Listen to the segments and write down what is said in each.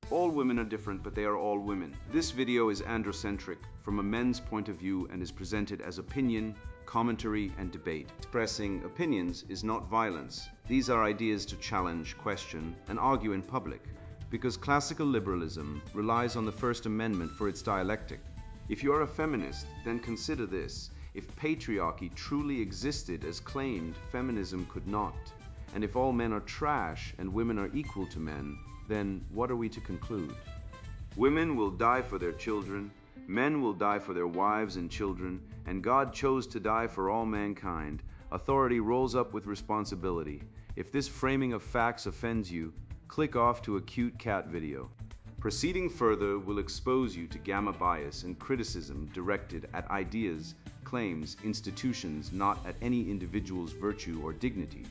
All women are different, but they are all women. This video is androcentric from a men's point of view and is presented as opinion, commentary, and debate. Expressing opinions is not violence. These are ideas to challenge, question, and argue in public, because classical liberalism relies on the First Amendment for its dialectic. If you are a feminist, then consider this. If patriarchy truly existed as claimed, feminism could not. And if all men are trash and women are equal to men, then what are we to conclude? Women will die for their children, men will die for their wives and children, and God chose to die for all mankind. Authority rolls up with responsibility. If this framing of facts offends you, click off to a cute cat video. Proceeding further will expose you to gamma bias and criticism directed at ideas, claims, institutions, not at any individual's virtue or dignity.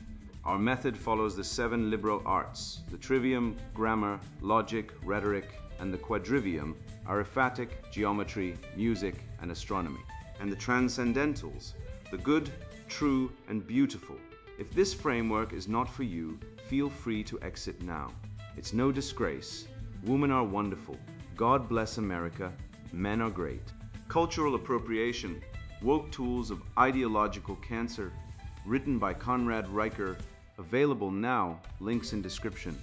Our method follows the 7 liberal arts. The trivium, grammar, logic, rhetoric, and the quadrivium, arithmetic, geometry, music, and astronomy. And the transcendentals, the good, true, and beautiful. If this framework is not for you, feel free to exit now. It's no disgrace. Women are wonderful. God bless America. Men are great. Cultural appropriation, woke tools of ideological cancer, written by Conrad Riker. Available now, links in description.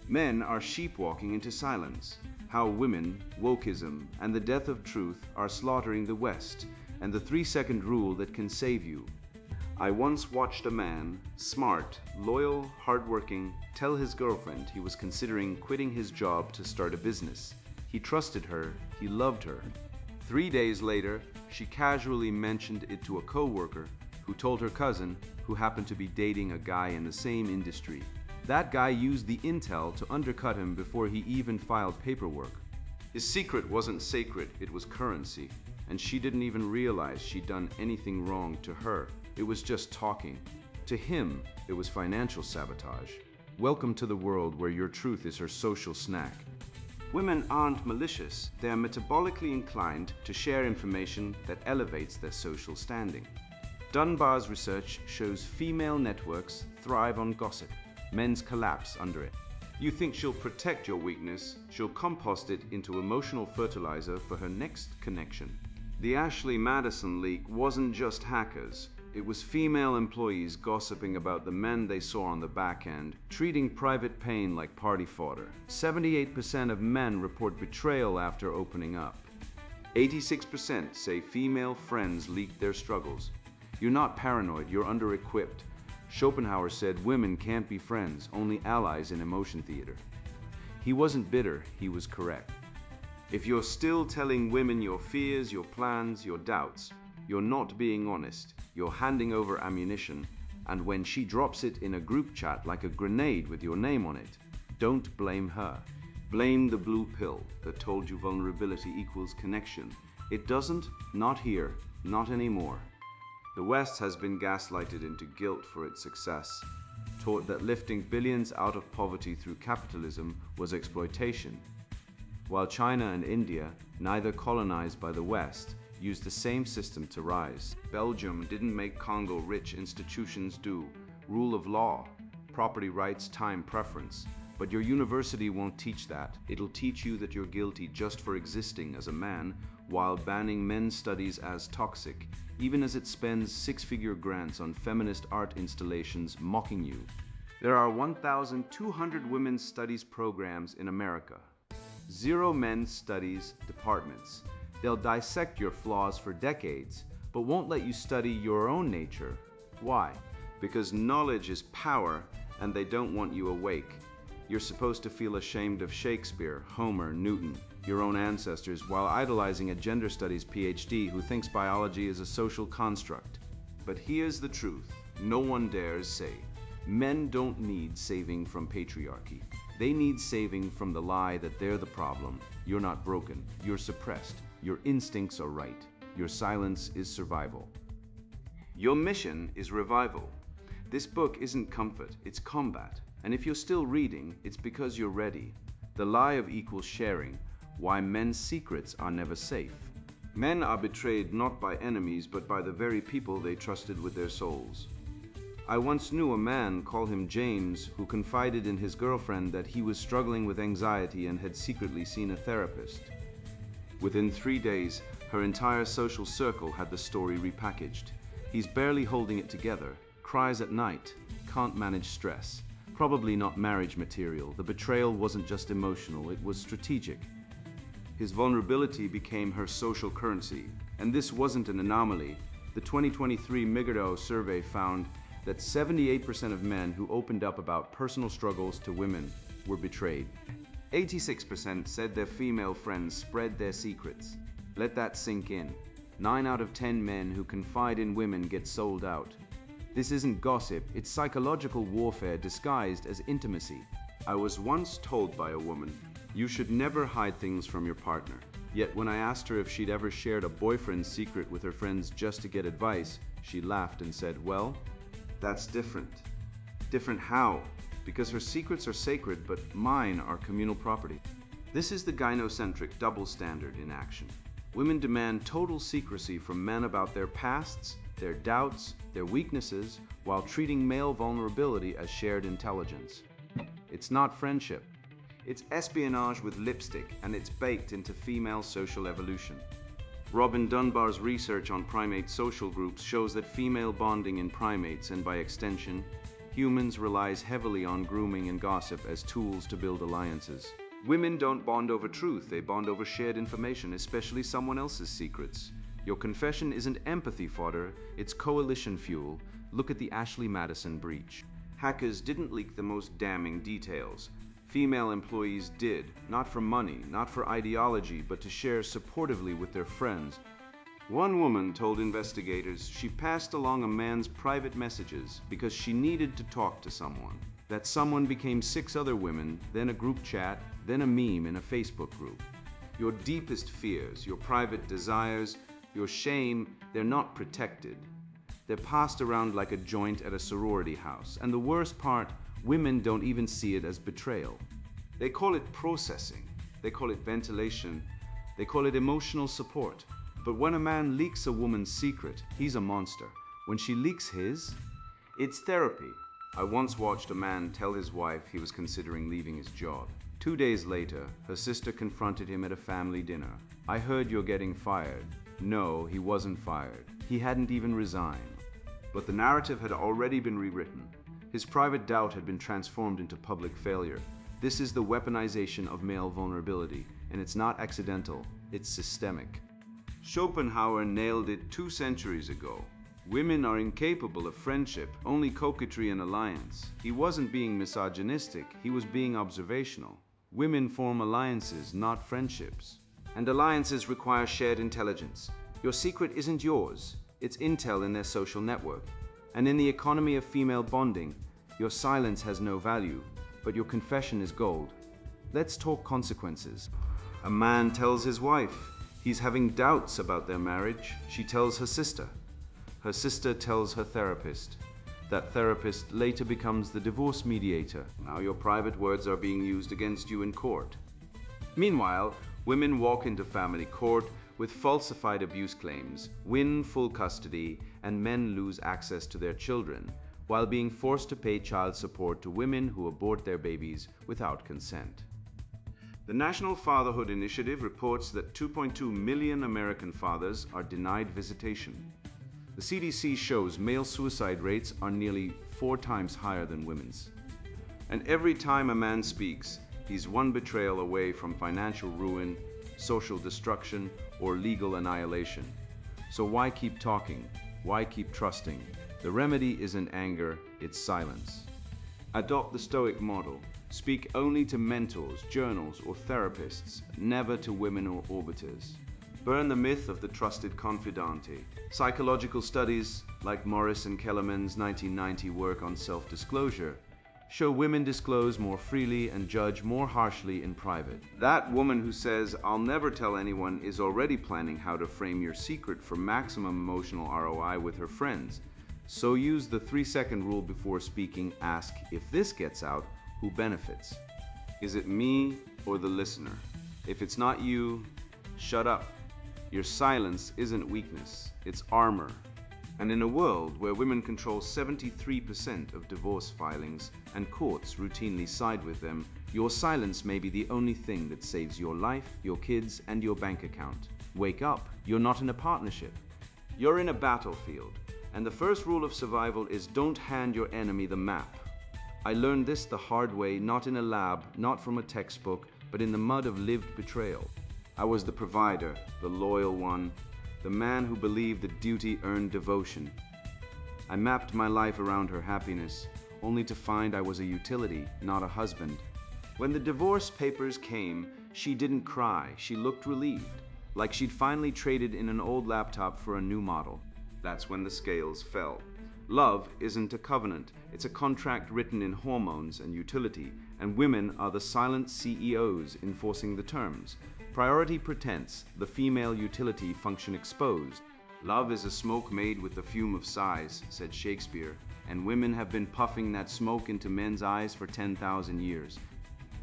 Men are sheepwalking into silence. How women, wokeism, and the death of truth are slaughtering the West, and the 3-second rule that can save you. I once watched a man, smart, loyal, hardworking, tell his girlfriend he was considering quitting his job to start a business. He trusted her, he loved her. 3 days later, she casually mentioned it to a co-worker who told her cousin, who happened to be dating a guy in the same industry. That guy used the intel to undercut him before he even filed paperwork. His secret wasn't sacred, it was currency, and she didn't even realize she'd done anything wrong to her. It was just talking. To him, it was financial sabotage. Welcome to the world where your truth is her social snack. Women aren't malicious, they are metabolically inclined to share information that elevates their social standing. Dunbar's research shows female networks thrive on gossip. Men's collapse under it. You think she'll protect your weakness, she'll compost it into emotional fertilizer for her next connection. The Ashley Madison leak wasn't just hackers. It was female employees gossiping about the men they saw on the back end, treating private pain like party fodder. 78% of men report betrayal after opening up. 86% say female friends leaked their struggles. You're not paranoid, you're under-equipped. Schopenhauer said women can't be friends, only allies in emotion theater. He wasn't bitter, he was correct. If you're still telling women your fears, your plans, your doubts, you're not being honest, you're handing over ammunition, and when she drops it in a group chat like a grenade with your name on it, don't blame her. Blame the blue pill that told you vulnerability equals connection. It doesn't, not here, not anymore. The West has been gaslighted into guilt for its success, taught that lifting billions out of poverty through capitalism was exploitation. While China and India, neither colonized by the West, used the same system to rise. Belgium didn't make Congo rich, institutions do. Rule of law, property rights, time preference. But your university won't teach that. It'll teach you that you're guilty just for existing as a man, while banning men's studies as toxic, even as it spends 6-figure grants on feminist art installations mocking you. There are 1,200 women's studies programs in America. 0 men's studies departments. They'll dissect your flaws for decades, but won't let you study your own nature. Why? Because knowledge is power, and they don't want you awake. You're supposed to feel ashamed of Shakespeare, Homer, Newton, your own ancestors, while idolizing a gender studies PhD who thinks biology is a social construct. But here's the truth, no one dares say. Men don't need saving from patriarchy. They need saving from the lie that they're the problem. You're not broken, you're suppressed, your instincts are right, your silence is survival. Your mission is revival. This book isn't comfort, it's combat. And if you're still reading, it's because you're ready. The lie of equal sharing, why men's secrets are never safe. Men are betrayed not by enemies, but by the very people they trusted with their souls. I once knew a man, call him James, who confided in his girlfriend that he was struggling with anxiety and had secretly seen a therapist. Within 3 days, her entire social circle had the story repackaged. He's barely holding it together, cries at night, can't manage stress. Probably not marriage material. The betrayal wasn't just emotional, it was strategic. His vulnerability became her social currency, and this wasn't an anomaly. The 2023 Migado survey found that 78% of men who opened up about personal struggles to women were betrayed. 86% said their female friends spread their secrets. Let that sink in. 9 out of 10 men who confide in women get sold out. This isn't gossip, it's psychological warfare disguised as intimacy. I was once told by a woman, "You should never hide things from your partner." Yet when I asked her if she'd ever shared a boyfriend's secret with her friends just to get advice, she laughed and said, "Well, that's different." Different how? Because her secrets are sacred, but mine are communal property. This is the gynocentric double standard in action. Women demand total secrecy from men about their pasts, their doubts, their weaknesses, while treating male vulnerability as shared intelligence. It's not friendship. It's espionage with lipstick, and it's baked into female social evolution. Robin Dunbar's research on primate social groups shows that female bonding in primates, and by extension, humans, relies heavily on grooming and gossip as tools to build alliances. Women don't bond over truth, they bond over shared information, especially someone else's secrets. Your confession isn't empathy fodder, it's coalition fuel. Look at the Ashley Madison breach. Hackers didn't leak the most damning details. Female employees did, not for money, not for ideology, but to share supportively with their friends. One woman told investigators she passed along a man's private messages because she needed to talk to someone. That someone became 6 other women, then a group chat, then a meme in a Facebook group. Your deepest fears, your private desires, your shame, they're not protected. They're passed around like a joint at a sorority house. And the worst part, women don't even see it as betrayal. They call it processing, they call it ventilation, they call it emotional support. But when a man leaks a woman's secret, he's a monster. When she leaks his, it's therapy. I once watched a man tell his wife he was considering leaving his job. 2 days later, her sister confronted him at a family dinner. "I heard you're getting fired." No, he wasn't fired. He hadn't even resigned. But the narrative had already been rewritten. His private doubt had been transformed into public failure. This is the weaponization of male vulnerability, and it's not accidental, it's systemic. Schopenhauer nailed it 2 centuries ago. Women are incapable of friendship, only coquetry and alliance. He wasn't being misogynistic, he was being observational. Women form alliances, not friendships. And alliances require shared intelligence. Your secret isn't yours, it's intel in their social network. And in the economy of female bonding, your silence has no value, but your confession is gold. Let's talk consequences. A man tells his wife he's having doubts about their marriage. She tells her sister. Her sister tells her therapist. That therapist later becomes the divorce mediator. Now your private words are being used against you in court. Meanwhile, women walk into family court with falsified abuse claims, win full custody, and men lose access to their children, while being forced to pay child support to women who abort their babies without consent. The National Fatherhood Initiative reports that 2.2 million American fathers are denied visitation. The CDC shows male suicide rates are nearly 4 times higher than women's. And every time a man speaks, he's one betrayal away from financial ruin, social destruction, or legal annihilation. So why keep talking? Why keep trusting? The remedy isn't anger, it's silence. Adopt the Stoic model. Speak only to mentors, journals, or therapists, never to women or orbiters. Burn the myth of the trusted confidante. Psychological studies, like Morris and Kellerman's 1990 work on self-disclosure, show women disclose more freely and judge more harshly in private. That woman who says, "I'll never tell anyone," is already planning how to frame your secret for maximum emotional ROI with her friends. So use the 3-second rule before speaking. Ask, if this gets out, who benefits? Is it me or the listener? If it's not you, shut up. Your silence isn't weakness, it's armor. And in a world where women control 73% of divorce filings and courts routinely side with them, your silence may be the only thing that saves your life, your kids, and your bank account. Wake up, you're not in a partnership. You're in a battlefield, and the first rule of survival is don't hand your enemy the map. I learned this the hard way, not in a lab, not from a textbook, but in the mud of lived betrayal. I was the provider, the loyal one, the man who believed that duty earned devotion. I mapped my life around her happiness, only to find I was a utility, not a husband. When the divorce papers came, she didn't cry, she looked relieved, like she'd finally traded in an old laptop for a new model. That's when the scales fell. Love isn't a covenant, it's a contract written in hormones and utility, and women are the silent CEOs enforcing the terms. Priority pretense, the female utility function exposed. Love is a smoke made with the fume of sighs, said Shakespeare, and women have been puffing that smoke into men's eyes for 10,000 years.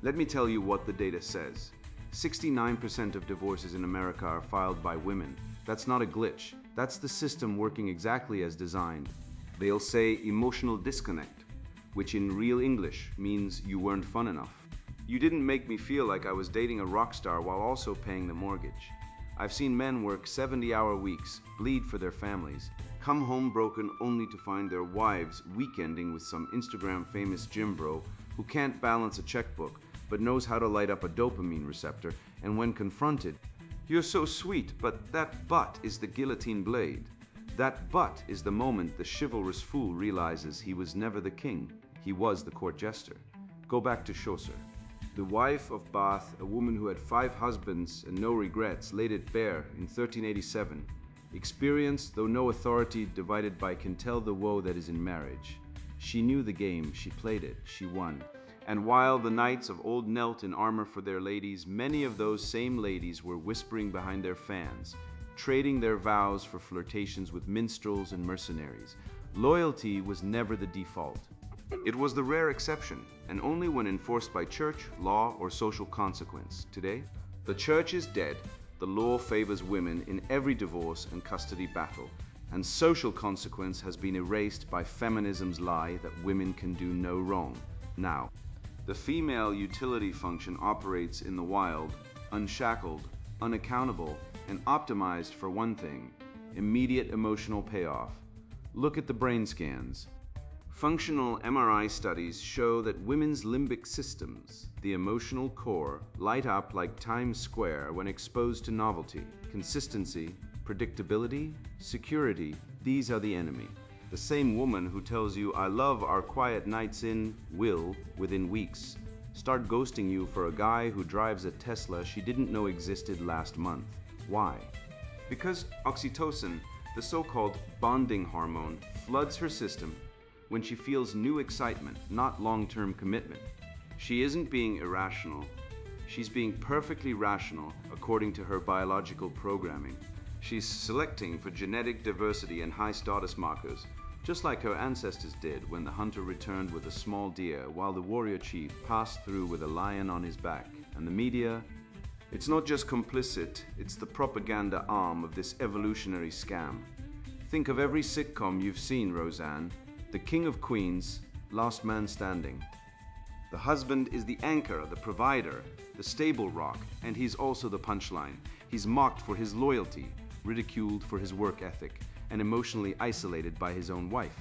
Let me tell you what the data says. 69% of divorces in America are filed by women. That's not a glitch. That's the system working exactly as designed. They'll say emotional disconnect, which in real English means you weren't fun enough. You didn't make me feel like I was dating a rock star while also paying the mortgage. I've seen men work 70-hour weeks, bleed for their families, come home broken only to find their wives weekending with some Instagram famous gym bro who can't balance a checkbook but knows how to light up a dopamine receptor, and when confronted, "You're so sweet, but that butt is the guillotine blade." That butt is the moment the chivalrous fool realizes he was never the king, he was the court jester. Go back to Chaucer. The wife of Bath, a woman who had 5 husbands and no regrets, laid it bare in 1387. Experienced, though no authority, divided by can tell the woe that is in marriage. She knew the game, she played it, she won. And while the knights of old knelt in armor for their ladies, many of those same ladies were whispering behind their fans, trading their vows for flirtations with minstrels and mercenaries. Loyalty was never the default. It was the rare exception, and only when enforced by church, law, or social consequence. Today, the church is dead, the law favors women in every divorce and custody battle, and social consequence has been erased by feminism's lie that women can do no wrong. Now, the female utility function operates in the wild, unshackled, unaccountable, and optimized for one thing: immediate emotional payoff. Look at the brain scans. Functional MRI studies show that women's limbic systems, the emotional core, light up like Times Square when exposed to novelty, consistency, predictability, security. These are the enemy. The same woman who tells you, "I love our quiet nights in," will, within weeks, start ghosting you for a guy who drives a Tesla she didn't know existed last month. Why? Because oxytocin, the so-called bonding hormone, floods her system when she feels new excitement, not long-term commitment. She isn't being irrational. She's being perfectly rational according to her biological programming. She's selecting for genetic diversity and high status markers, just like her ancestors did when the hunter returned with a small deer while the warrior chief passed through with a lion on his back. And the media? It's not just complicit, it's the propaganda arm of this evolutionary scam. Think of every sitcom you've seen, Roseanne. The King of Queens, last man standing. The husband is the anchor, the provider, the stable rock, and he's also the punchline. He's mocked for his loyalty, ridiculed for his work ethic, and emotionally isolated by his own wife.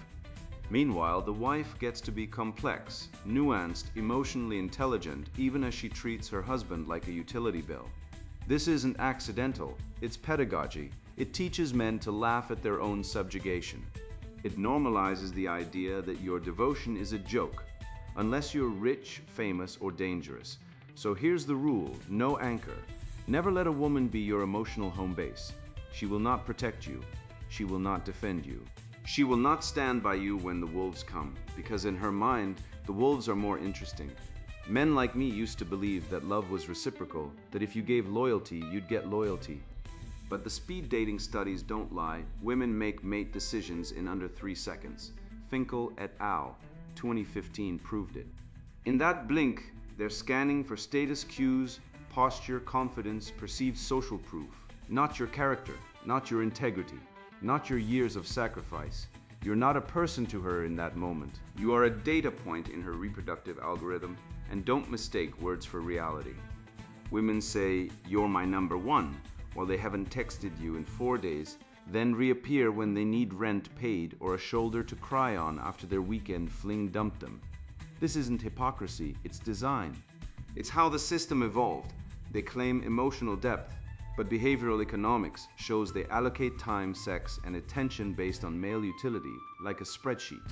Meanwhile, the wife gets to be complex, nuanced, emotionally intelligent, even as she treats her husband like a utility bill. This isn't accidental, it's pedagogy. It teaches men to laugh at their own subjugation. It normalizes the idea that your devotion is a joke, unless you're rich, famous, or dangerous. So here's the rule: no anchor. Never let a woman be your emotional home base. She will not protect you. She will not defend you. She will not stand by you when the wolves come, because in her mind, the wolves are more interesting. Men like me used to believe that love was reciprocal, that if you gave loyalty, you'd get loyalty. But the speed dating studies don't lie. Women make mate decisions in under 3 seconds. Finkel et al. 2015 proved it. In that blink, they're scanning for status cues, posture, confidence, perceived social proof. Not your character, not your integrity. not your years of sacrifice. You're not a person to her in that moment. You are a data point in her reproductive algorithm, and don't mistake words for reality. Women say, "You're my number one," while they haven't texted you in 4 days, then reappear when they need rent paid or a shoulder to cry on after their weekend fling dumped them. This isn't hypocrisy, it's design. It's how the system evolved. They claim emotional depth, but behavioral economics shows they allocate time, sex, and attention based on male utility, like a spreadsheet.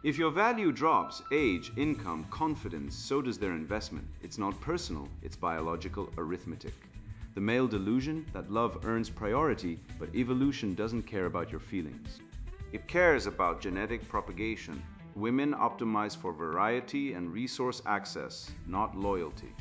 If your value drops, age, income, confidence, so does their investment. It's not personal, it's biological arithmetic. The male delusion that love earns priority, but evolution doesn't care about your feelings. It cares about genetic propagation. Women optimize for variety and resource access, not loyalty.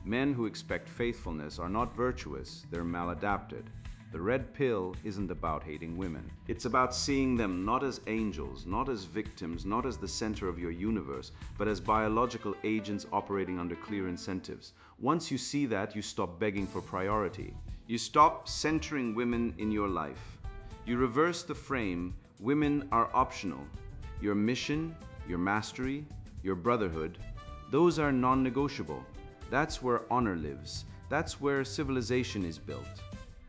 Men who expect faithfulness are not virtuous, they're maladapted. The red pill isn't about hating women. It's about seeing them not as angels, not as victims, not as the center of your universe, but as biological agents operating under clear incentives. Once you see that, you stop begging for priority. You stop centering women in your life. You reverse the frame. Women are optional. Your mission, your mastery, your brotherhood, those are non-negotiable. That's where honor lives. That's where civilization is built.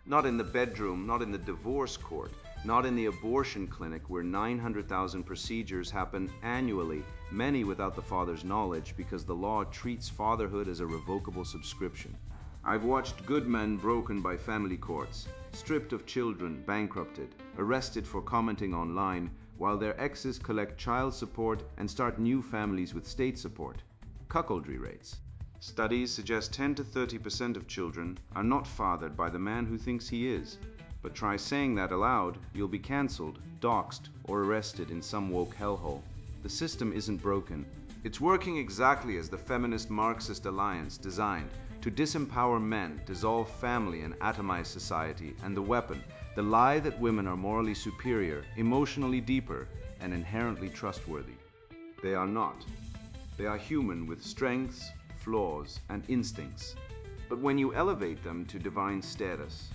Not in the bedroom, not in the divorce court, not in the abortion clinic where 900,000 procedures happen annually, many without the father's knowledge because the law treats fatherhood as a revocable subscription. I've watched good men broken by family courts, stripped of children, bankrupted, arrested for commenting online, while their exes collect child support and start new families with state support. Cuckoldry rates. Studies suggest 10 to 30% of children are not fathered by the man who thinks he is. But try saying that aloud, you'll be cancelled, doxxed, or arrested in some woke hellhole. The system isn't broken. It's working exactly as the feminist Marxist alliance designed to disempower men, dissolve family, and atomize society, and the weapon, the lie that women are morally superior, emotionally deeper, and inherently trustworthy. They are not. They are human with strengths, flaws, and instincts. But when you elevate them to divine status,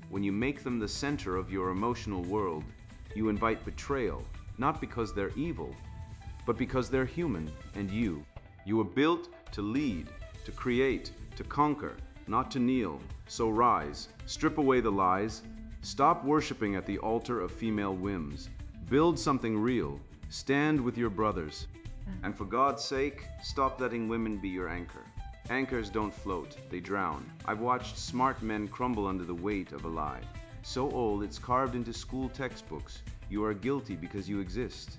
when you make them the center of your emotional world, you invite betrayal, not because they're evil, but because they're human and you. You were built to lead, to create, to conquer, not to kneel. So rise, strip away the lies, stop worshiping at the altar of female whims, build something real, stand with your brothers. And for God's sake, stop letting women be your anchor. Anchors don't float, they drown. I've watched smart men crumble under the weight of a lie. So old it's carved into school textbooks. You are guilty because you exist.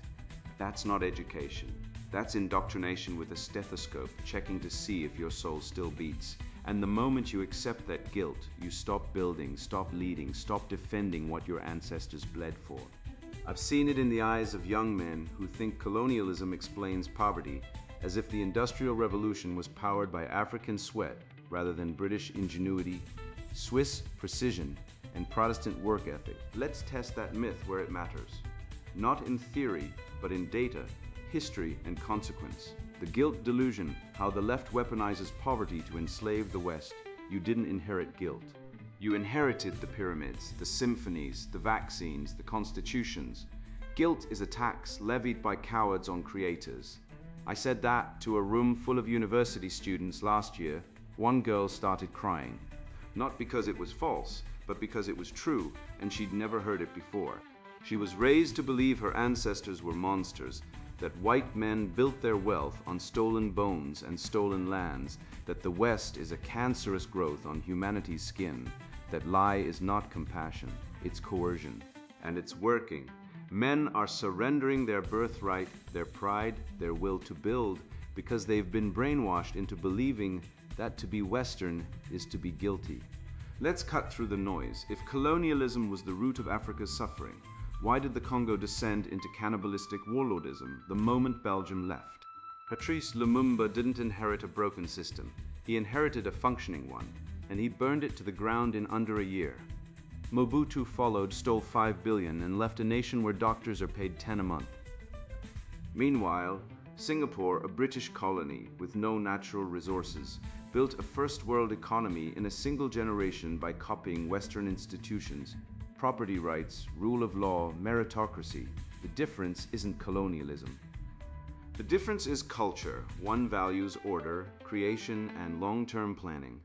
That's not education. That's indoctrination with a stethoscope, checking to see if your soul still beats. And the moment you accept that guilt, you stop building, stop leading, stop defending what your ancestors bled for. I've seen it in the eyes of young men who think colonialism explains poverty, as if the Industrial Revolution was powered by African sweat rather than British ingenuity, Swiss precision, and Protestant work ethic. Let's test that myth where it matters. Not in theory, but in data, history, and consequence. The guilt delusion, how the left weaponizes poverty to enslave the West. You didn't inherit guilt. You inherited the pyramids, the symphonies, the vaccines, the constitutions. Guilt is a tax levied by cowards on creators. I said that to a room full of university students last year. One girl started crying. Not because it was false, but because it was true, and she'd never heard it before. She was raised to believe her ancestors were monsters, that white men built their wealth on stolen bones and stolen lands, that the West is a cancerous growth on humanity's skin, that lie is not compassion, it's coercion. And it's working. Men are surrendering their birthright, their pride, their will to build, because they've been brainwashed into believing that to be Western is to be guilty. Let's cut through the noise. If colonialism was the root of Africa's suffering, why did the Congo descend into cannibalistic warlordism the moment Belgium left? Patrice Lumumba didn't inherit a broken system. He inherited a functioning one, and he burned it to the ground in under a year. Mobutu followed, stole 5 billion, and left a nation where doctors are paid 10 a month. Meanwhile, Singapore, a British colony with no natural resources, built a first world economy in a single generation by copying Western institutions property rights, rule of law, meritocracy. The difference isn't colonialism. The difference is culture. One values order, creation, and long-term planning.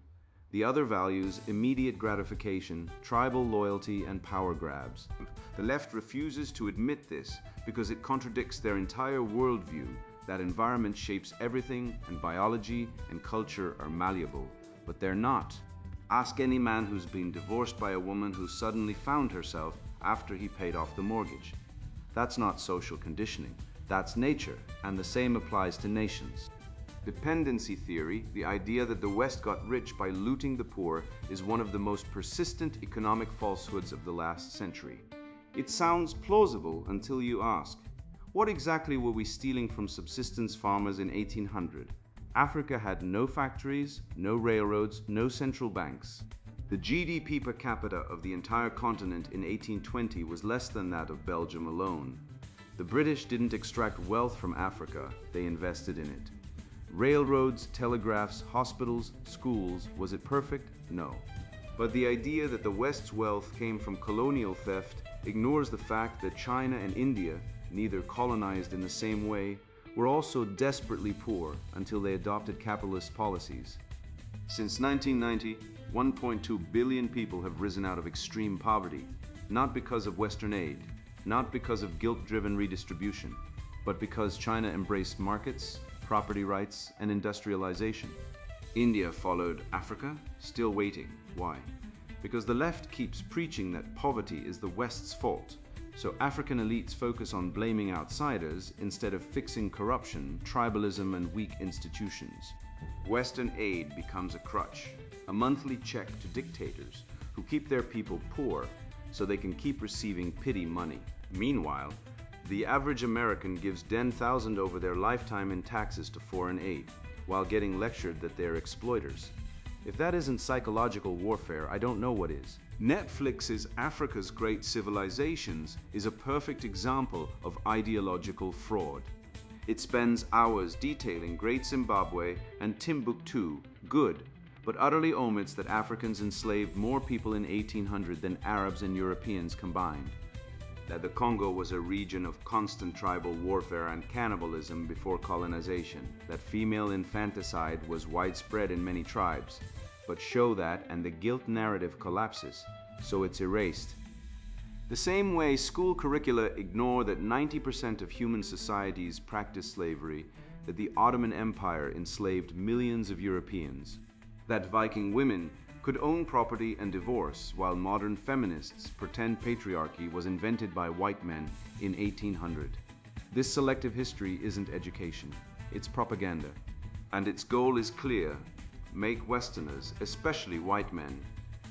The other values immediate gratification, tribal loyalty, and power grabs. The left refuses to admit this because it contradicts their entire worldview that environment shapes everything and biology and culture are malleable. But they're not. Ask any man who's been divorced by a woman who suddenly found herself after he paid off the mortgage. That's not social conditioning. That's nature, and the same applies to nations. Dependency theory, the idea that the West got rich by looting the poor, is one of the most persistent economic falsehoods of the last century. It sounds plausible until you ask, what exactly were we stealing from subsistence farmers in 1800? Africa had no factories, no railroads, no central banks. The GDP per capita of the entire continent in 1820 was less than that of Belgium alone. The British didn't extract wealth from Africa, they invested in it. Railroads, telegraphs, hospitals, schools, was it perfect? No. But the idea that the West's wealth came from colonial theft ignores the fact that China and India, neither colonized in the same way, were also desperately poor until they adopted capitalist policies. Since 1990, 1.2 billion people have risen out of extreme poverty, not because of Western aid, not because of guilt-driven redistribution, but because China embraced markets, property rights, and industrialization. India followed Africa, still waiting. Why? Because the left keeps preaching that poverty is the West's fault, so African elites focus on blaming outsiders instead of fixing corruption, tribalism, and weak institutions. Western aid becomes a crutch, a monthly check to dictators who keep their people poor so they can keep receiving pity money. Meanwhile, the average American gives $10,000 over their lifetime in taxes to foreign aid, while getting lectured that they're exploiters. If that isn't psychological warfare, I don't know what is. Netflix's Africa's Great Civilizations is a perfect example of ideological fraud. It spends hours detailing Great Zimbabwe and Timbuktu, good, but utterly omits that Africans enslaved more people in 1800 than Arabs and Europeans combined. That the Congo was a region of constant tribal warfare and cannibalism before colonization. That female infanticide was widespread in many tribes. But show that and the guilt narrative collapses, so it's erased. The same way school curricula ignore that 90% of human societies practice slavery, that the Ottoman Empire enslaved millions of Europeans, that Viking women could own property and divorce, while modern feminists pretend patriarchy was invented by white men in 1800. This selective history isn't education, it's propaganda. And its goal is clear: make Westerners, especially white men,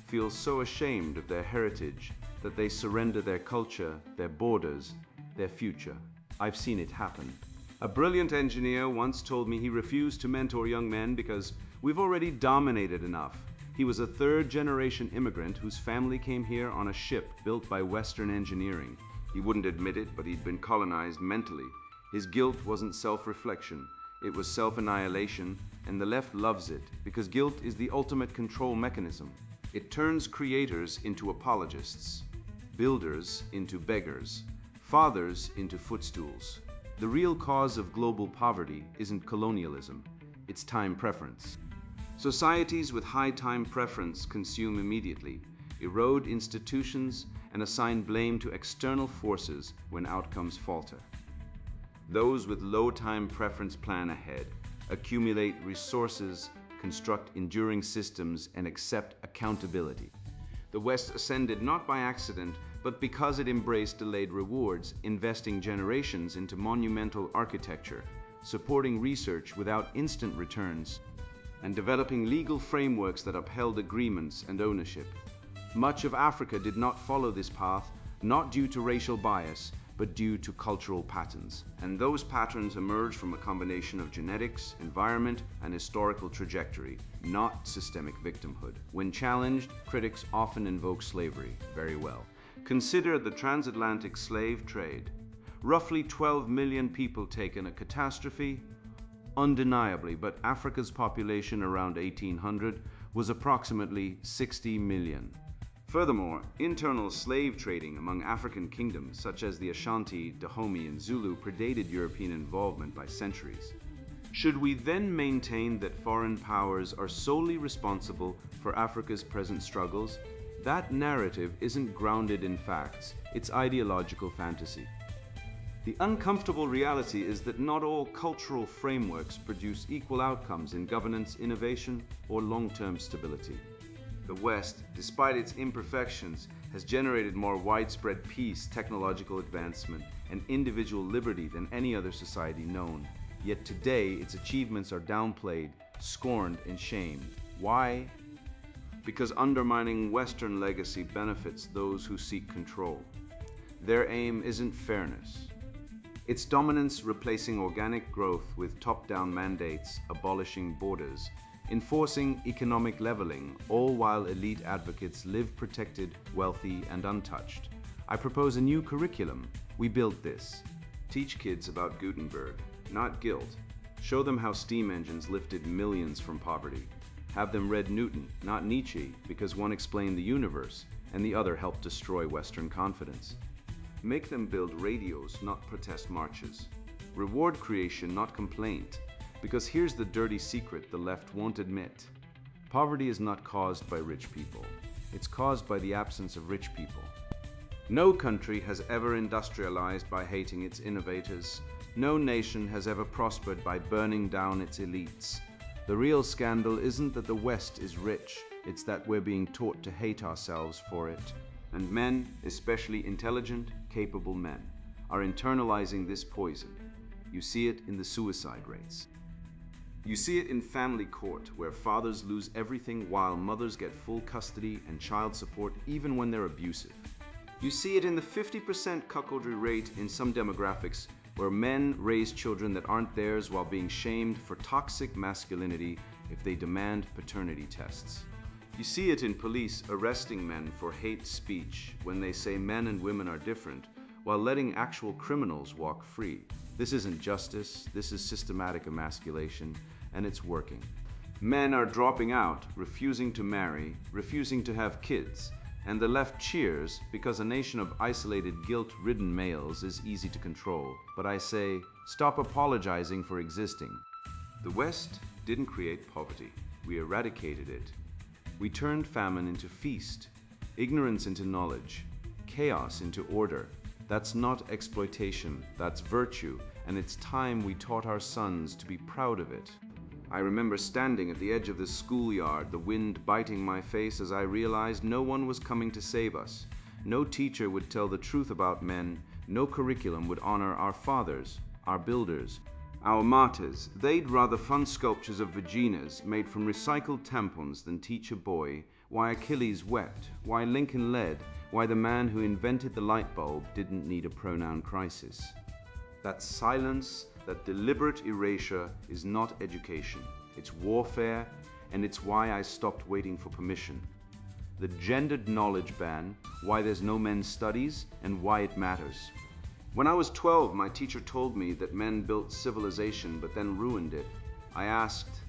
feel so ashamed of their heritage that they surrender their culture, their borders, their future. I've seen it happen. A brilliant engineer once told me he refused to mentor young men because we've already dominated enough. He was a third-generation immigrant whose family came here on a ship built by Western engineering. He wouldn't admit it, but he'd been colonized mentally. His guilt wasn't self-reflection, it was self-annihilation, and the left loves it because guilt is the ultimate control mechanism. It turns creators into apologists, builders into beggars, fathers into footstools. The real cause of global poverty isn't colonialism, it's time preference. Societies with high time preference consume immediately, erode institutions, and assign blame to external forces when outcomes falter. Those with low time preference plan ahead, accumulate resources, construct enduring systems, and accept accountability. The West ascended not by accident, but because it embraced delayed rewards, investing generations into monumental architecture, supporting research without instant returns, and developing legal frameworks that upheld agreements and ownership. Much of Africa did not follow this path, not due to racial bias, but due to cultural patterns. And those patterns emerge from a combination of genetics, environment, and historical trajectory, not systemic victimhood. When challenged, critics often invoke slavery. Very well. Consider the transatlantic slave trade. Roughly 12 million people taken, a catastrophe? Undeniably, but Africa's population around 1800 was approximately 60 million. Furthermore, internal slave trading among African kingdoms such as the Ashanti, Dahomey, and Zulu predated European involvement by centuries. Should we then maintain that foreign powers are solely responsible for Africa's present struggles? That narrative isn't grounded in facts, it's ideological fantasy. The uncomfortable reality is that not all cultural frameworks produce equal outcomes in governance, innovation, or long-term stability. The West, despite its imperfections, has generated more widespread peace, technological advancement, and individual liberty than any other society known. Yet today, its achievements are downplayed, scorned, and shamed. Why? Because undermining Western legacy benefits those who seek control. Their aim isn't fairness. It's dominance replacing organic growth with top-down mandates, abolishing borders, enforcing economic leveling, all while elite advocates live protected, wealthy, and untouched. I propose a new curriculum. We built this. Teach kids about Gutenberg, not guilt. Show them how steam engines lifted millions from poverty. Have them read Newton, not Nietzsche, because one explained the universe and the other helped destroy Western confidence. Make them build radios, not protest marches. Reward creation, not complaint. Because here's the dirty secret the left won't admit. Poverty is not caused by rich people. It's caused by the absence of rich people. No country has ever industrialized by hating its innovators. No nation has ever prospered by burning down its elites. The real scandal isn't that the West is rich, it's that we're being taught to hate ourselves for it. And men, especially intelligent, capable men, are internalizing this poison. You see it in the suicide rates. You see it in family court, where fathers lose everything while mothers get full custody and child support even when they're abusive. You see it in the 50% cuckoldry rate in some demographics, where men raise children that aren't theirs while being shamed for toxic masculinity if they demand paternity tests. You see it in police arresting men for hate speech when they say men and women are different, while letting actual criminals walk free. This isn't justice, this is systematic emasculation, and it's working. Men are dropping out, refusing to marry, refusing to have kids, and the left cheers because a nation of isolated, guilt-ridden males is easy to control. But I say, stop apologizing for existing. The West didn't create poverty, we eradicated it. We turned famine into feast, ignorance into knowledge, chaos into order. That's not exploitation, that's virtue, and it's time we taught our sons to be proud of it. I remember standing at the edge of the schoolyard, the wind biting my face as I realized no one was coming to save us. No teacher would tell the truth about men, no curriculum would honor our fathers, our builders, our martyrs. They'd rather fund sculptures of vaginas made from recycled tampons than teach a boy why Achilles wept, why Lincoln led, why the man who invented the light bulb didn't need a pronoun crisis. That silence, that deliberate erasure is not education. It's warfare, and it's why I stopped waiting for permission. The gendered knowledge ban, why there's no men's studies, and why it matters. When I was 12, my teacher told me that men built civilization but then ruined it. I asked,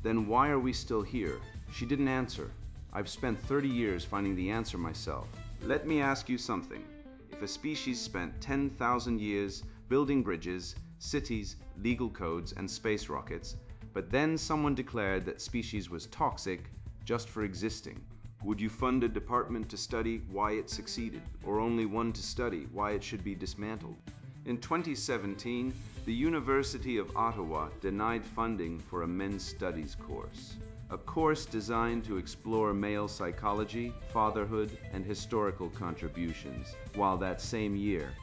then why are we still here? She didn't answer. I've spent 30 years finding the answer myself. Let me ask you something. If a species spent 10,000 years building bridges, cities, legal codes, and space rockets, but then someone declared that species was toxic just for existing, would you fund a department to study why it succeeded, or only one to study why it should be dismantled? In 2017, the University of Ottawa denied funding for a men's studies course, a course designed to explore male psychology, fatherhood, and historical contributions, while that same year,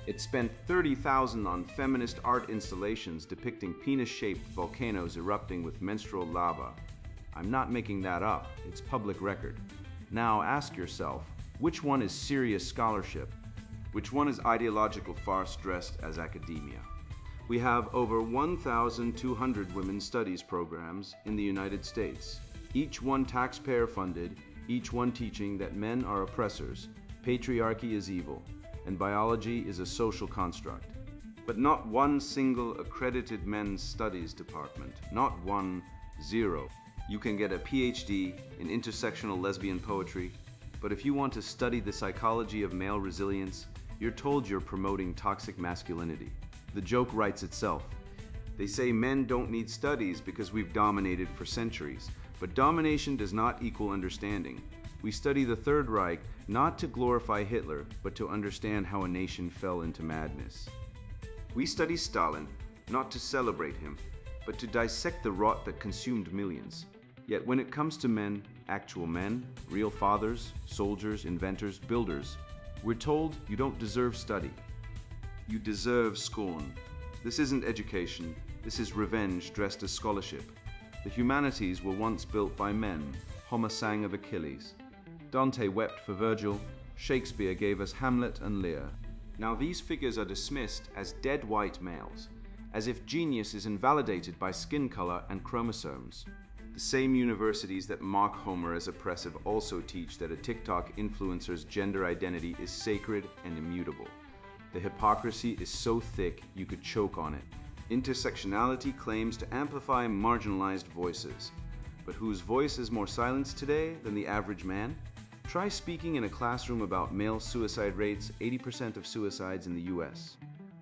it spent $30,000 on feminist art installations depicting penis-shaped volcanoes erupting with menstrual lava. I'm not making that up, it's public record. Now ask yourself, which one is serious scholarship? Which one is ideological farce dressed as academia? We have over 1,200 women's studies programs in the United States, each one taxpayer funded, each one teaching that men are oppressors, patriarchy is evil, and biology is a social construct. But not one single accredited men's studies department, not one, zero. You can get a PhD in intersectional lesbian poetry, But if you want to study the psychology of male resilience, you're told you're promoting toxic masculinity. The joke writes itself. They say men don't need studies because we've dominated for centuries, but domination does not equal understanding. We study the Third Reich not to glorify Hitler, but to understand how a nation fell into madness. We study Stalin not to celebrate him, but to dissect the rot that consumed millions. Yet when it comes to men, actual men, real fathers, soldiers, inventors, builders, we're told you don't deserve study. You deserve scorn. This isn't education, this is revenge dressed as scholarship. The humanities were once built by men, Homer sang of Achilles. Dante wept for Virgil, Shakespeare gave us Hamlet and Lear. Now these figures are dismissed as dead white males, as if genius is invalidated by skin color and chromosomes. The same universities that mock Homer as oppressive also teach that a TikTok influencer's gender identity is sacred and immutable. The hypocrisy is so thick you could choke on it. Intersectionality claims to amplify marginalized voices. But whose voice is more silenced today than the average man? Try speaking in a classroom about male suicide rates. 80% of suicides in the US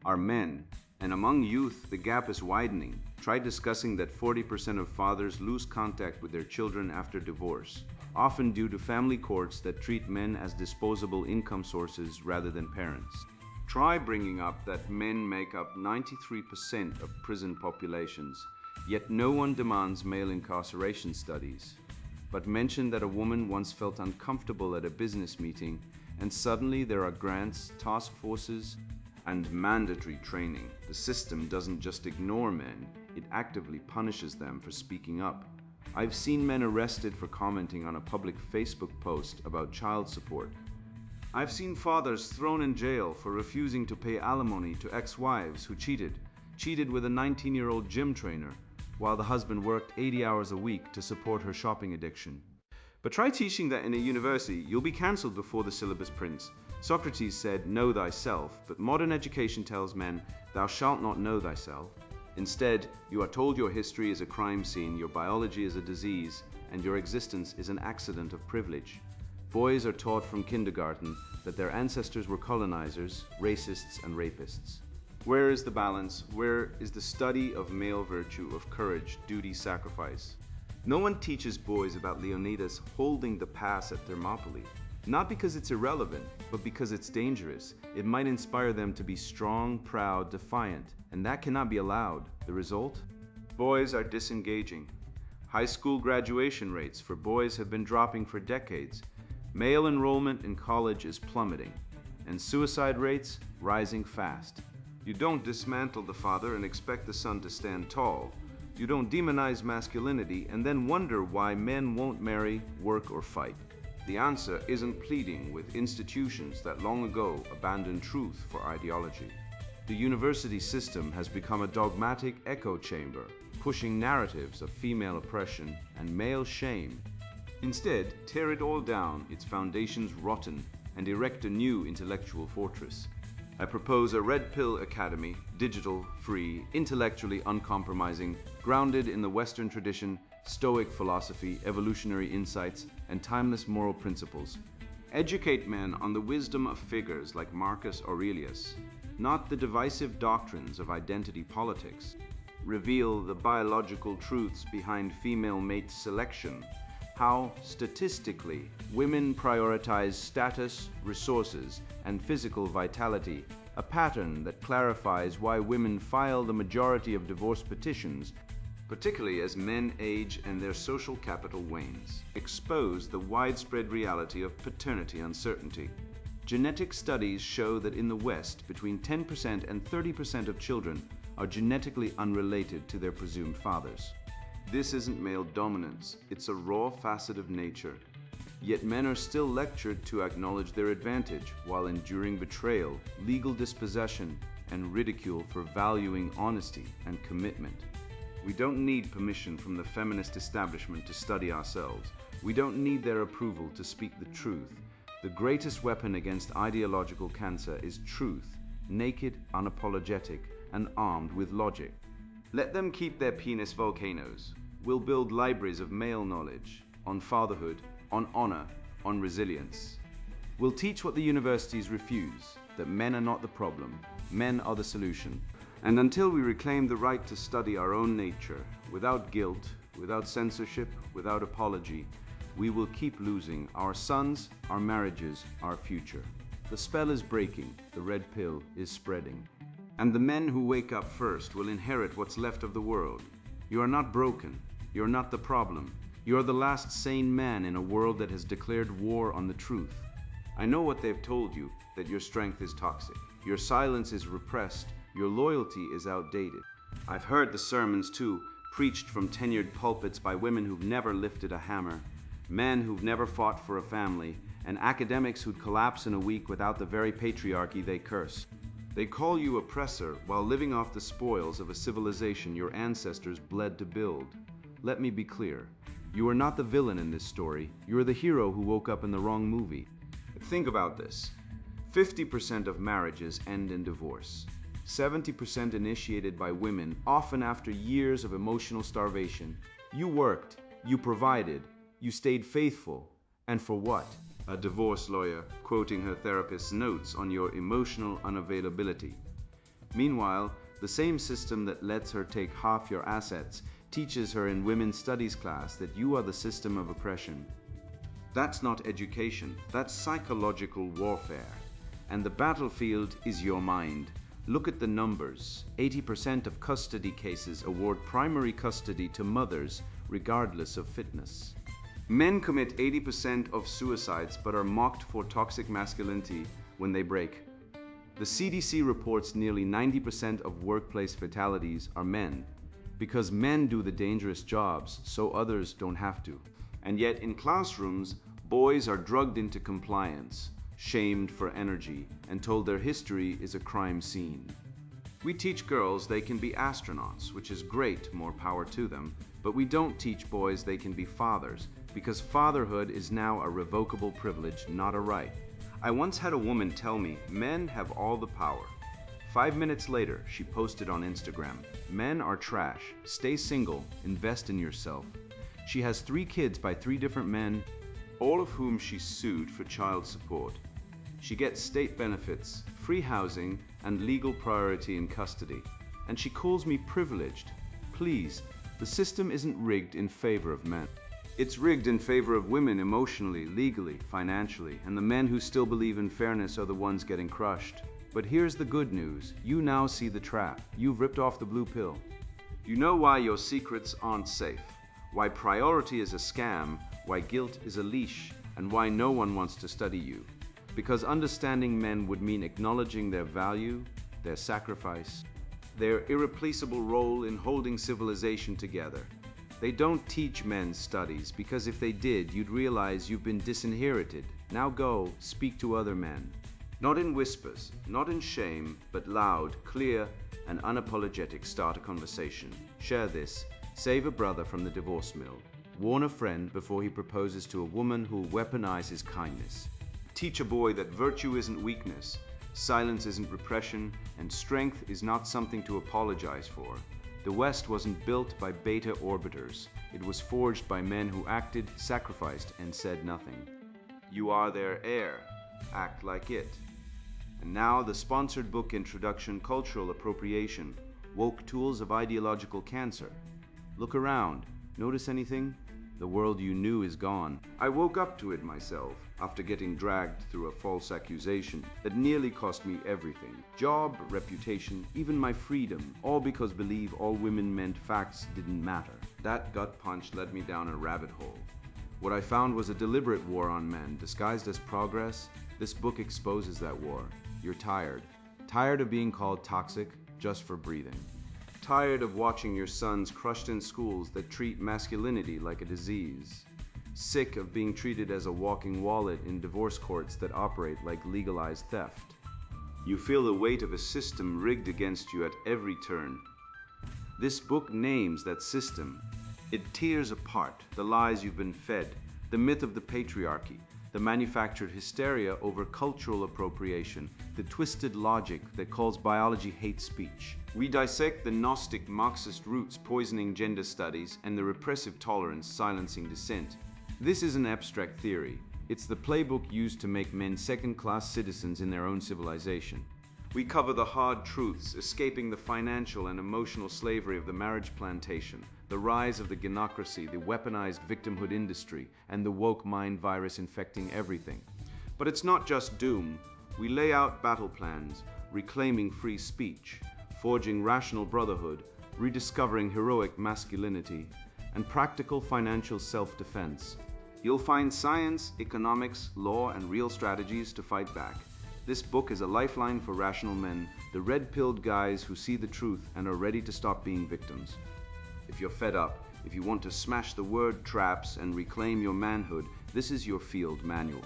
are men. And among youth, the gap is widening. Try discussing that 40% of fathers lose contact with their children after divorce, often due to family courts that treat men as disposable income sources rather than parents. Try bringing up that men make up 93% of prison populations, yet no one demands male incarceration studies. But mention that a woman once felt uncomfortable at a business meeting, and suddenly there are grants, task forces, and mandatory training. The system doesn't just ignore men, it actively punishes them for speaking up. I've seen men arrested for commenting on a public Facebook post about child support. I've seen fathers thrown in jail for refusing to pay alimony to ex-wives who cheated with a 19-year-old gym trainer, while the husband worked 80 hours a week to support her shopping addiction. But try teaching that in a university, you'll be cancelled before the syllabus prints. Socrates said, "Know thyself," but modern education tells men, "Thou shalt not know thyself." Instead, you are told your history is a crime scene, your biology is a disease, and your existence is an accident of privilege. Boys are taught from kindergarten that their ancestors were colonizers, racists, and rapists. Where is the balance? Where is the study of male virtue, of courage, duty, sacrifice? No one teaches boys about Leonidas holding the pass at Thermopylae. Not because it's irrelevant, but because it's dangerous. It might inspire them to be strong, proud, defiant, and that cannot be allowed. The result? Boys are disengaging. High school graduation rates for boys have been dropping for decades. Male enrollment in college is plummeting, and suicide rates rising fast. You don't dismantle the father and expect the son to stand tall. You don't demonize masculinity and then wonder why men won't marry, work, or fight. The answer isn't pleading with institutions that long ago abandoned truth for ideology. The university system has become a dogmatic echo chamber, pushing narratives of female oppression and male shame. Instead, tear it all down, its foundations rotten, and erect a new intellectual fortress. I propose a red pill academy, digital, free, intellectually uncompromising, grounded in the Western tradition, Stoic philosophy, evolutionary insights, and timeless moral principles. Educate men on the wisdom of figures like Marcus Aurelius, not the divisive doctrines of identity politics. Reveal the biological truths behind female mate selection, how, statistically, women prioritize status, resources, and physical vitality, a pattern that clarifies why women file the majority of divorce petitions, particularly as men age and their social capital wanes. Expose the widespread reality of paternity uncertainty. Genetic studies show that in the West, between 10% and 30% of children are genetically unrelated to their presumed fathers. This isn't male dominance, it's a raw facet of nature. Yet men are still lectured to acknowledge their advantage while enduring betrayal, legal dispossession, and ridicule for valuing honesty and commitment. We don't need permission from the feminist establishment to study ourselves. We don't need their approval to speak the truth. The greatest weapon against ideological cancer is truth, naked, unapologetic, and armed with logic. Let them keep their penis volcanoes. We'll build libraries of male knowledge, on fatherhood, on honor, on resilience. We'll teach what the universities refuse, that men are not the problem, men are the solution. And until we reclaim the right to study our own nature, without guilt, without censorship, without apology, we will keep losing our sons, our marriages, our future. The spell is breaking, the red pill is spreading. And the men who wake up first will inherit what's left of the world. You are not broken, you're not the problem. You are the last sane man in a world that has declared war on the truth. I know what they've told you, that your strength is toxic, your silence is repressed, your loyalty is outdated. I've heard the sermons too, preached from tenured pulpits by women who've never lifted a hammer, men who've never fought for a family, and academics who'd collapse in a week without the very patriarchy they curse. They call you oppressor while living off the spoils of a civilization your ancestors bled to build. Let me be clear. You are not the villain in this story. You are the hero who woke up in the wrong movie. Think about this. 50% of marriages end in divorce. 70% initiated by women, often after years of emotional starvation. You worked, you provided, you stayed faithful. And for what? A divorce lawyer quoting her therapist's notes on your emotional unavailability. Meanwhile, the same system that lets her take half your assets teaches her in women's studies class that you are the system of oppression. That's not education, that's psychological warfare. And the battlefield is your mind. Look at the numbers. 80% of custody cases award primary custody to mothers, regardless of fitness. Men commit 80% of suicides but are mocked for toxic masculinity when they break. The CDC reports nearly 90% of workplace fatalities are men, because men do the dangerous jobs so others don't have to. And yet in classrooms, boys are drugged into compliance, shamed for energy, and told their history is a crime scene. We teach girls they can be astronauts, which is great, more power to them, but we don't teach boys they can be fathers, because fatherhood is now a revocable privilege, not a right. I once had a woman tell me, men have all the power. 5 minutes later, she posted on Instagram, men are trash, stay single, invest in yourself. She has 3 kids by 3 different men, all of whom she sued for child support. She gets state benefits, free housing, and legal priority in custody. And she calls me privileged. Please, the system isn't rigged in favor of men. It's rigged in favor of women emotionally, legally, financially, and the men who still believe in fairness are the ones getting crushed. But here's the good news. You now see the trap. You've ripped off the blue pill. You know why your secrets aren't safe, why priority is a scam, why guilt is a leash, and why no one wants to study you. Because understanding men would mean acknowledging their value, their sacrifice, their irreplaceable role in holding civilization together. They don't teach men's studies because if they did, you'd realize you've been disinherited. Now go, speak to other men. Not in whispers, not in shame, but loud, clear, and unapologetic start a conversation. Share this. Save a brother from the divorce mill. Warn a friend before he proposes to a woman who'll weaponize his kindness. Teach a boy that virtue isn't weakness, silence isn't repression, and strength is not something to apologize for. The West wasn't built by beta orbiters. It was forged by men who acted, sacrificed, and said nothing. You are their heir. Act like it. And now the sponsored book introduction, Cultural Appropriation, Woke Tools of Ideological Cancer. Look around. Notice anything? The world you knew is gone. I woke up to it myself after getting dragged through a false accusation that nearly cost me everything. Job, reputation, even my freedom, all because believe all women meant facts didn't matter. That gut punch led me down a rabbit hole. What I found was a deliberate war on men disguised as progress. This book exposes that war. You're tired. Tired of being called toxic just for breathing. Tired of watching your sons crushed in schools that treat masculinity like a disease. Sick of being treated as a walking wallet in divorce courts that operate like legalized theft. You feel the weight of a system rigged against you at every turn. This book names that system. It tears apart the lies you've been fed, the myth of the patriarchy, the manufactured hysteria over cultural appropriation, the twisted logic that calls biology hate speech. We dissect the Gnostic Marxist roots poisoning gender studies and the repressive tolerance silencing dissent. This is an abstract theory. It's the playbook used to make men second-class citizens in their own civilization. We cover the hard truths, escaping the financial and emotional slavery of the marriage plantation, the rise of the gynocracy, the weaponized victimhood industry, and the woke mind virus infecting everything. But it's not just doom. We lay out battle plans, reclaiming free speech, forging rational brotherhood, rediscovering heroic masculinity, and practical financial self-defense. You'll find science, economics, law, and real strategies to fight back. This book is a lifeline for rational men, the red-pilled guys who see the truth and are ready to stop being victims. If you're fed up, if you want to smash the word traps and reclaim your manhood, this is your field manual.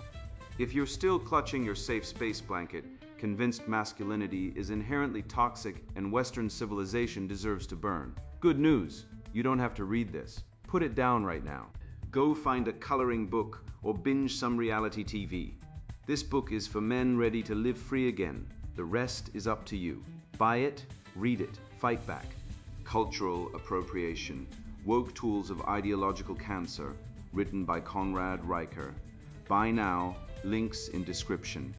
If you're still clutching your safe space blanket, convinced masculinity is inherently toxic and Western civilization deserves to burn, good news, you don't have to read this. Put it down right now. Go find a coloring book or binge some reality TV. This book is for men ready to live free again. The rest is up to you. Buy it, read it, fight back. Cultural Appropriation, Woke Tools of Ideological Cancer, written by Conrad Riker. Buy now, links in description.